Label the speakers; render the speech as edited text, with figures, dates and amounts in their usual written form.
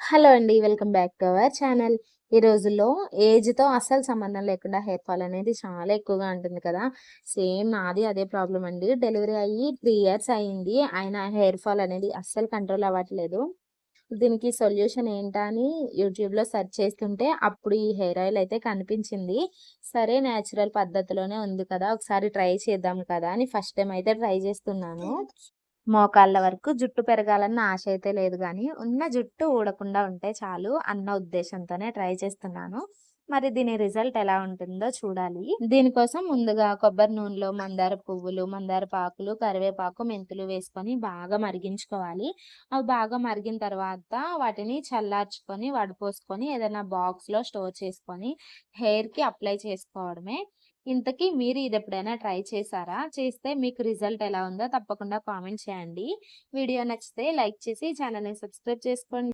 Speaker 1: Hello అండి. Welcome back to our channel. ఈ రోజుల్లో ఏజ్‌తో అస్సలు సంబంధం లేకుండా హెయిర్ ఫాల్ అనేది చాలా ఎక్కువగా ఉంటుంది కదా! సేమ్ నాది అదే ప్రాబ్లమ్ అండి. డెలివరీ అయ్యి 3 ఇయర్స్ అయింది. అయినా హెయిర్ ఫాల్ అనేది అస్సలు కంట్రోల్ అవ్వట్లేదు. దీనికి సొల్యూషన్ ఏంటా అని యూట్యూబ్‌లో సెర్చ్ చేస్తుంటే అప్పుడు ఈ హెయిర్ ఆయిల్ అయితే కనిపించింది. సరే నేచురల్ పద్ధతిలోనే ఉంది కదా! ఒకసారి ట్రై చేద్దాం కదా! అని ఫస్ట్ టైమ్ అయితే ట్రై చేస్తున్నాను. మోకాళ్ళ వరకు జుట్టు పెరగాలన్న ఆశ అయితే లేదు గానీ, ఉన్న జుట్టు ఊడకుండా ఉంటే చాలు అన్న ఉద్దేశంతోనే ట్రై చేస్తున్నాను. మరి దీని రిజల్ట్ ఎలా ఉంటుందో చూడాలి. దీనికోసం ముందుగా కొబ్బరి నూనెలో మందార పువ్వులు, మందారపాకులు, కరివేపాకు, మెంతులు వేసుకొని బాగా మరిగించుకోవాలి. అవి బాగా మరిగిన తర్వాత వాటిని చల్లార్చుకొని, వడపోసుకొని ఏదైనా బాక్స్‌లో స్టోర్ చేసుకొని హెయిర్‌కి అప్లై చేసుకోవడమే. ఇంతకీ మీరు ఇదెప్పుడైనా ట్రై చేశారా? చేస్తే మీకు రిజల్ట్ ఎలా ఉందో తప్పకుండా కామెంట్ చేయండి. వీడియో నచ్చితే లైక్ చేసి ఛానల్‌ని సబ్స్క్రైబ్ చేసుకోండి.